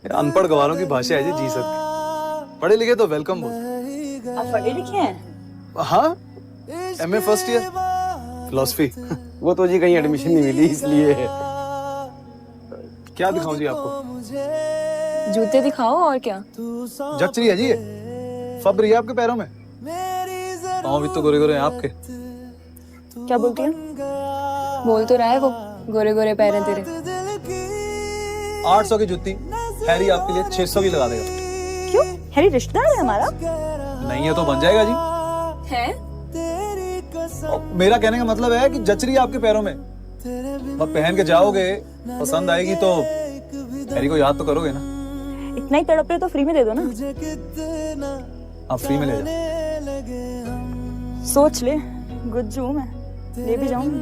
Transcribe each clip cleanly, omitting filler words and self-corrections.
अनपढ़ गवारों की भाषा है जी सकते, पढ़े लिखे तो वेलकम बोल। आप पढ़े लिखे हैं? हाँ, एमए फर्स्ट ईयर फिलोसफी। वो तो जी कहीं एडमिशन नहीं मिली इसलिए। क्या दिखाऊं जी आपको? जूते दिखाओ और क्या। जच रही है जी ये, फब रही है आपके पैरों में। पाँव भी तो गोरे गोरे हैं आपके। क्या बोलती है? बोल तो रहा है वो, गोरे गोरे पैर हैं तेरे। 800 की जूती हैरी आपके लिए 600 की लगा देगा। क्यों? हैरी रिश्तेदार है हमारा। नहीं है तो बन जाएगा जी। है? और मेरा कहने का मतलब है कि जच रही है आपके पैरों में, और पहन के जाओगे, पसंद आएगी तो हैरी को याद तो करोगे ना। इतना ही तड़प रहे तो फ्री में दे दो ना। आप फ्री में ले जाओ। सोच ले, गुज्जू हूं मैं, ले भी जाऊंगी।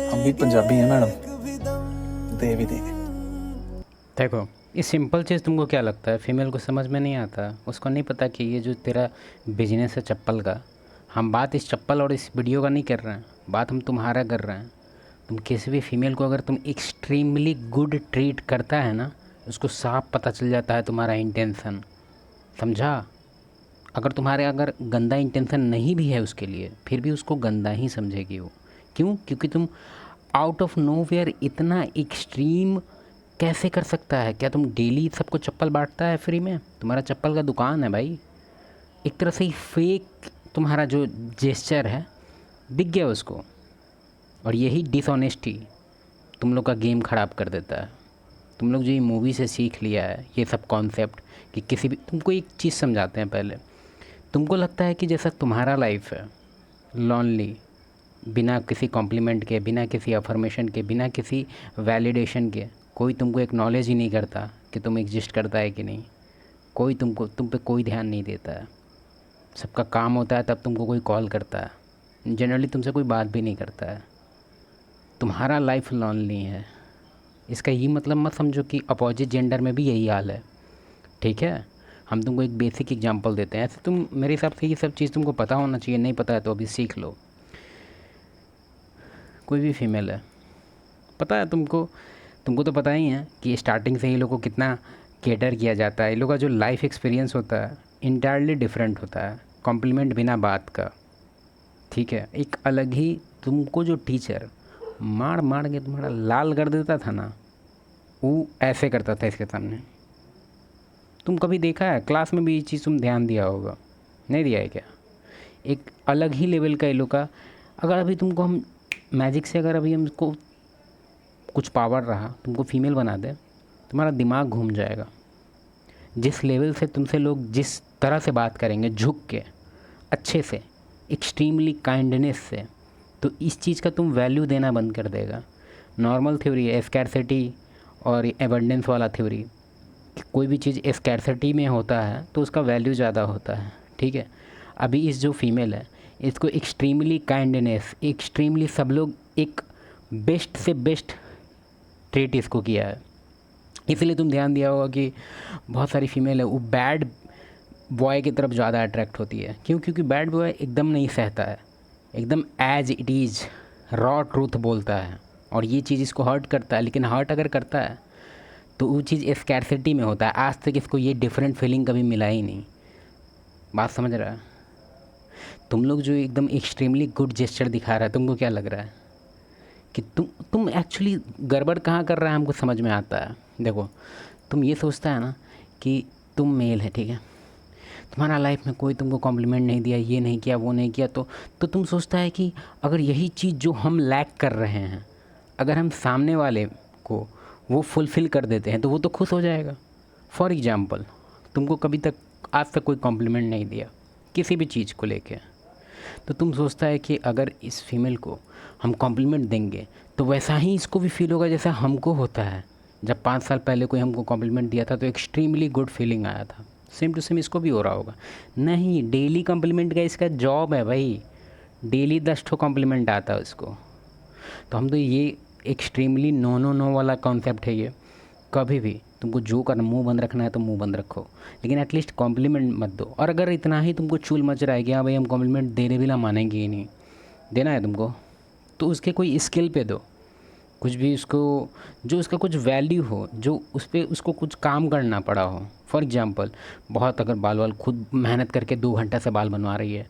हम भी पंजाबी हैं मैडम, दे भी देंगे। देखो, ये सिंपल चीज़ तुमको क्या लगता है, फीमेल को समझ में नहीं आता। उसको नहीं पता कि ये जो तेरा बिजनेस है चप्पल का, हम बात इस चप्पल और इस वीडियो का नहीं कर रहे हैं, बात हम तुम्हारा कर रहे हैं। तुम किसी भी फीमेल को अगर तुम एक्सट्रीमली गुड ट्रीट करता है ना, उसको साफ पता चल जाता है तुम्हारा इंटेंशन, समझा। अगर गंदा इंटेंशन नहीं भी है उसके लिए, फिर भी उसको गंदा ही समझेगी वो। क्यों? क्योंकि तुम आउट ऑफ नोवेयर इतना एक्सट्रीम कैसे कर सकता है? क्या तुम डेली सबको चप्पल बांटता है फ्री में? तुम्हारा चप्पल का दुकान है भाई। एक तरह से ही फेक तुम्हारा जो जेस्चर है दिख गया उसको, और यही डिसऑनेस्टी तुम लोग का गेम ख़राब कर देता है। तुम लोग जो ये मूवी से सीख लिया है ये सब कॉन्सेप्ट, कि किसी भी, तुमको एक चीज़ समझाते हैं पहले। तुमको लगता है कि जैसा तुम्हारा लाइफ है लॉनली, बिना किसी कॉम्प्लीमेंट के, बिना किसी अफर्मेशन के, बिना किसी वैलिडेशन के, कोई तुमको एक्नॉलेज ही नहीं करता कि तुम एग्जिस्ट करता है कि नहीं। कोई तुम पे कोई ध्यान नहीं देता है। सबका काम होता है तब तुमको कोई कॉल करता है, जनरली तुमसे कोई बात भी नहीं करता है। तुम्हारा लाइफ लॉनली है। इसका ये मतलब मत समझो कि अपोजिट जेंडर में भी यही हाल है, ठीक है। हम तुमको एक बेसिक एग्जांपल देते हैं। ऐसे तुम, मेरे हिसाब से ये सब चीज़ तुमको पता होना चाहिए, नहीं पता है तो अभी सीख लो। कोई भी फीमेल है, पता है तुमको तो पता ही है कि स्टार्टिंग से ही लोगों को कितना केटर किया जाता है। ये लोगों का जो लाइफ एक्सपीरियंस होता है इंटायरली डिफरेंट होता है, कॉम्प्लीमेंट बिना बात का, ठीक है। एक अलग ही, तुमको जो टीचर मार मार के तुम्हारा लाल कर देता था ना, वो ऐसे करता था इसके सामने। तुम कभी देखा है क्लास में भी ये चीज़ तुम ध्यान दिया होगा, नहीं दिया है क्या? एक अलग ही लेवल का ये लोग का। अगर अभी तुमको हम मैजिक से, अगर अभी हमको कुछ पावर रहा, तुमको फीमेल बना दे, तुम्हारा दिमाग घूम जाएगा। जिस लेवल से तुमसे लोग जिस तरह से बात करेंगे, झुक के, अच्छे से, एक्सट्रीमली काइंडनेस से, तो इस चीज़ का तुम वैल्यू देना बंद कर देगा। नॉर्मल थ्योरी है स्कैरसिटी और एबंडेंस वाला थ्योरी, कोई भी चीज़ स्कैरसिटी में होता है तो उसका वैल्यू ज़्यादा होता है, ठीक है। अभी इस जो फीमेल है, इसको एक्सट्रीमली काइंडनेस, एक्सट्रीमली सब लोग एक बेस्ट से बेस्ट ट्रीट इसको किया है। इसलिए तुम ध्यान दिया होगा कि बहुत सारी फीमेल है वो बैड बॉय की तरफ ज़्यादा अट्रैक्ट होती है। क्यों? क्योंकि बैड बॉय एकदम नहीं सहता है, एकदम as it is raw truth बोलता है, और ये चीज़ इसको हर्ट करता है। लेकिन हर्ट अगर करता है तो वो चीज़ स्कैरसिटी में होता है। आज तक इसको ये डिफरेंट फीलिंग कभी मिला ही नहीं। बात समझ रहा है? तुम लोग जो एकदम एक्सट्रीमली गुड जेस्चर दिखा रहा है, तुमको क्या लग रहा है कि तुम एक्चुअली गड़बड़ कहाँ कर रहा है? हमको समझ में आता है। देखो, तुम ये सोचता है ना कि तुम मेल है, ठीक है, तुम्हारा लाइफ में कोई तुमको कॉम्प्लीमेंट नहीं दिया, ये नहीं किया, वो नहीं किया, तो तुम सोचता है कि अगर यही चीज़ जो हम लैक कर रहे हैं, अगर हम सामने वाले को वो फुलफ़िल कर देते हैं तो वो तो खुश हो जाएगा। फॉर एग्ज़ाम्पल, तुमको कभी तक आज तक कोई कॉम्प्लीमेंट नहीं दिया किसी भी चीज़ को लेके, तो तुम सोचता है कि अगर इस फीमेल को हम कॉम्प्लीमेंट देंगे तो वैसा ही इसको भी फील होगा जैसा हमको होता है। जब 5 साल पहले कोई हमको कॉम्प्लीमेंट दिया था तो एक्सट्रीमली गुड फीलिंग आया था, सेम टू सेम इसको भी हो रहा होगा। नहीं, डेली कॉम्प्लीमेंट का इसका जॉब है भाई, डेली 10 ठो कॉम्प्लीमेंट आता है उसको। तो हम तो ये एक्सट्रीमली नो नो नो वाला कॉन्सेप्ट है ये। कभी भी तुमको जो करना, मुंह बंद रखना है तो मुंह बंद रखो, लेकिन एटलीस्ट कॉम्प्लीमेंट मत दो। और अगर इतना ही तुमको चूल मच रहा है कि हाँ भाई हम कॉम्प्लीमेंट देने भी ना मानेंगे ही नहीं, देना है तुमको, तो उसके कोई स्किल पे दो। कुछ भी उसको, जो उसका कुछ वैल्यू हो, जो उस पर उसको कुछ काम करना पड़ा हो। फॉर एग्ज़ाम्पल, बहुत अगर बाल वाल खुद मेहनत करके 2 घंटा से बाल बनवा रही है,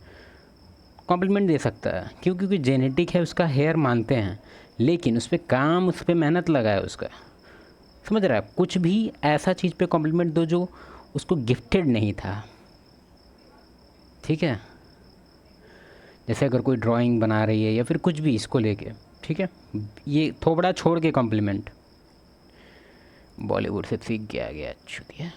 कॉम्प्लीमेंट दे सकता है, क्यों? क्योंकि जेनेटिक है उसका, हेयर मानते हैं, लेकिन उस पर काम, उस पर मेहनत लगा है उसका। समझ रहा है? कुछ भी ऐसा चीज़ पे कॉम्प्लीमेंट दो जो उसको गिफ्टेड नहीं था, ठीक है? जैसे अगर कोई ड्राइंग बना रही है या फिर कुछ भी इसको लेके, ठीक है? ये थोबड़ा छोड़ के कॉम्प्लीमेंट, बॉलीवुड से सीख के आ गया, छुट्टिया।